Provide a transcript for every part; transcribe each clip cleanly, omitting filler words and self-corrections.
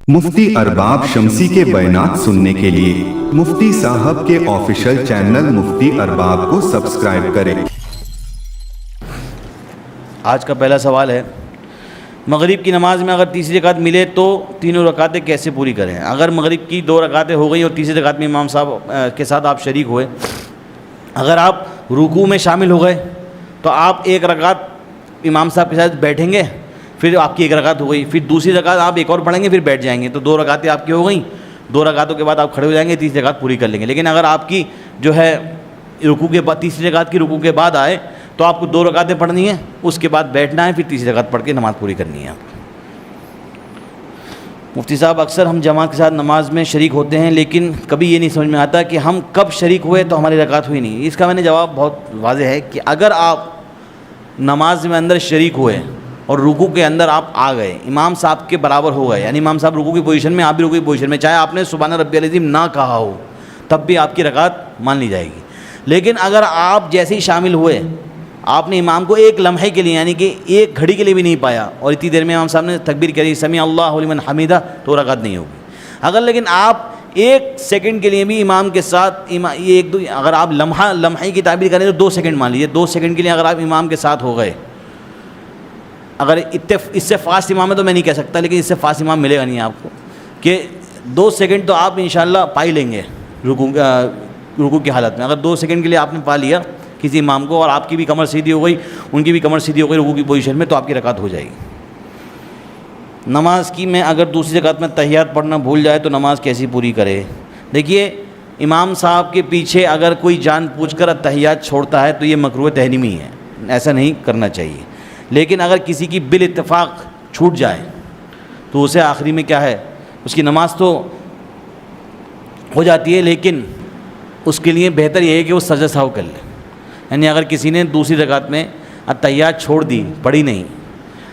मुफ्ती अरबाब शमसी के बयानात सुनने के लिए मुफ्ती साहब के ऑफिशियल चैनल मुफ्ती अरबाब को सब्सक्राइब करें। आज का पहला सवाल है, मगरिब की नमाज में अगर तीसरी रकात मिले तो तीनों रकातें कैसे पूरी करें? अगर मगरिब की 2 रकातें हो गई और तीसरी रकात में इमाम साहब के साथ आप शरीक हुए, अगर आप रुकू में शामिल हो गए तो आप 1 रकात इमाम साहब के साथ बैठेंगे, फिर आपकी 1 रकात हो गई, फिर दूसरी रकात आप एक और पढ़ेंगे, फिर बैठ जाएंगे, तो 2 रकातें आपकी हो गई। 2 रकातों के बाद आप खड़े हो जाएंगे, तीसरी रकात पूरी कर लेंगे। लेकिन अगर आपकी जो है रुकू के बाद तीसरी रकात की रुकू के बाद आए तो आपको 2 रकातें पढ़नी है, उसके बाद बैठना है, फिर तीसरी रकात पढ़ के नमाज़ पूरी करनी है आपको। मुफ्ती साहब, अक्सर हम जमात के साथ नमाज में शरीक होते हैं, लेकिन कभी ये नहीं समझ में आता कि हम कब शरीक हुए तो हमारी रकात हुई नहीं। इसका मैंने जवाब बहुत वाज़ेह है कि अगर आप नमाज में अंदर शरीक हुए और रुकू के अंदर आप आ गए, इमाम साहब के बराबर हो गए, यानी इमाम साहब रुकू की पोजीशन में, आप भी रुकू की पोजीशन में, चाहे आपने सुभान रब्बियल अज़ीम ना कहा हो, तब भी आपकी रकात मान ली जाएगी। लेकिन अगर आप जैसे ही शामिल हुए, आपने इमाम को 1 लम्हे के लिए, यानी कि 1 घड़ी के लिए भी नहीं पाया, और इतनी देर में इमाम साहब ने तकबीर करी समी अल्लाहु लिमन हमीदा, तो रकात नहीं होगी। अगर लेकिन आप 1 सेकंड के लिए भी इमाम के साथ ये 1-2, अगर आप लम्हे की ताबीर करें तो 2 सेकंड मान लीजिए, 2 सेकंड के लिए अगर आप इमाम के साथ हो गए, अगर इससे फास्ट इमाम है तो मैं नहीं कह सकता, लेकिन इससे फास्ट इमाम मिलेगा नहीं आपको, कि 2 सेकंड तो आप इंशाल्लाह पा ही लेंगे रुकू की हालत में। अगर 2 सेकंड के लिए आपने पा लिया किसी इमाम को और आपकी भी कमर सीधी हो गई, उनकी भी कमर सीधी हो गई रुकू की पोजीशन में, तो आपकी रकात हो जाएगी। नमाज की में अगर दूसरी रकात में तहियात पढ़ना भूल जाए तो नमाज कैसी पूरी करे? देखिए, इमाम साहब के पीछे अगर कोई जानबूझकर तहियात छोड़ता है तो ये मकरूह तहरीमी है, ऐसा नहीं करना चाहिए। लेकिन अगर किसी की बिल इत्तेफाक छूट जाए तो उसे आखिरी में क्या है, उसकी नमाज तो हो जाती है, लेकिन उसके लिए बेहतर ये है कि वो सजदा सहव कर ले। यानी अगर किसी ने दूसरी रकात में अत्तहियात छोड़ दी, पढ़ी नहीं,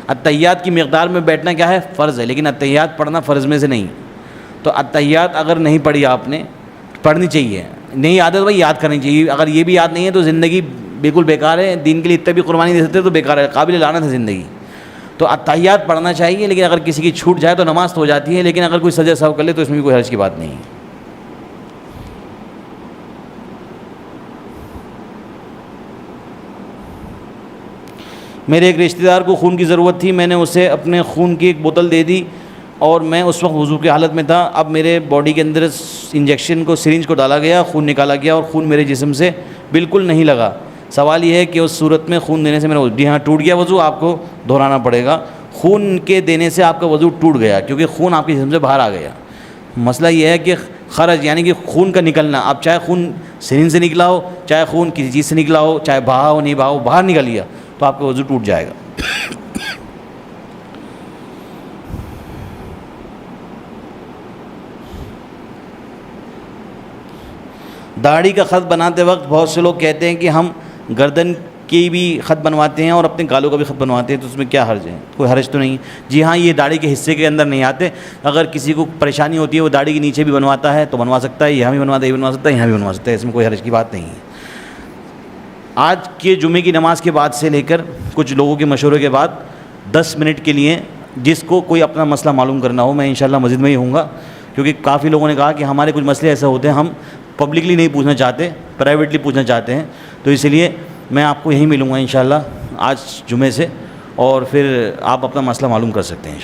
अत्तहियात की मिक़दार में बैठना क्या है, फ़र्ज़ है, लेकिन अत्तहियात पढ़ना फ़र्ज़ में से नहीं, तो अत्तहियात अगर नहीं पढ़ी आपने, पढ़नी चाहिए। नहीं याद है तो भाई याद करनी चाहिए। अगर ये भी याद नहीं है तो ज़िंदगी बिल्कुल बेकार है, दीन के लिए इतने भी कुर्बानी दे सकते तो बेकार है, काबिल लानत है ज़िंदगी। तो अत्तहियात पढ़ना चाहिए, लेकिन अगर किसी की छूट जाए तो नमाज़ तो हो जाती है, लेकिन अगर कोई सजदा सहव कर ले तो इसमें भी कोई हर्ज की बात नहीं है। मेरे एक रिश्तेदार को खून की ज़रूरत थी, मैंने उसे अपने खून की 1 बोतल दे दी और मैं उस वक्त वज़ू की हालत में था। अब मेरे बॉडी के अंदर इंजेक्शन को, सिरिंज को डाला गया, खून निकाला गया और खून मेरे जिस्म से बिल्कुल नहीं लगा। सवाल ये है कि उस सूरत में खून देने से मेरा जी हाँ टूट गया वज़ू, आपको दोहराना पड़ेगा। खून के देने से आपका वज़ू टूट गया, क्योंकि खून आपके जिस्म से बाहर आ गया। मसला ये है कि खरज, यानी कि खून का निकलना, अब चाहे खून सिरिंज से निकला हो, चाहे खून किसी चीज़ से निकला हो, चाहे बहा हो नहीं बहा हो, बाहर निकल लिया तो आपका वज़ू टूट जाएगा। दाढ़ी का ख़त बनाते वक्त बहुत से लोग कहते हैं कि हम गर्दन की भी ख़त बनवाते हैं और अपने गालों का भी ख़त बनवाते हैं, तो उसमें क्या हर्ज है? कोई हर्ज तो नहीं। जी हाँ, ये दाढ़ी के हिस्से के अंदर नहीं आते। अगर किसी को परेशानी होती है वो दाढ़ी के नीचे भी बनवाता है तो बनवा सकता है, यहाँ भी बनवाता है, ये बनवा सकता है, यहाँ भी बनवा सकता है, इसमें कोई हर्ज की बात नहीं है। आज के जुमे की नमाज के बाद से लेकर कुछ लोगों के मशवरे के बाद 10 मिनट के लिए जिसको कोई अपना मसला मालूम करना हो, मैं इंशाल्लाह मस्जिद में ही होऊंगा, क्योंकि काफ़ी लोगों ने कहा कि हमारे कुछ मसले ऐसे होते हैं हम पब्लिकली नहीं पूछना चाहते, प्राइवेटली पूछना चाहते हैं, तो इसलिए मैं आपको यहीं मिलूँगा इंशाल्लाह आज जुमे से, और फिर आप अपना मसला मालूम कर सकते हैं।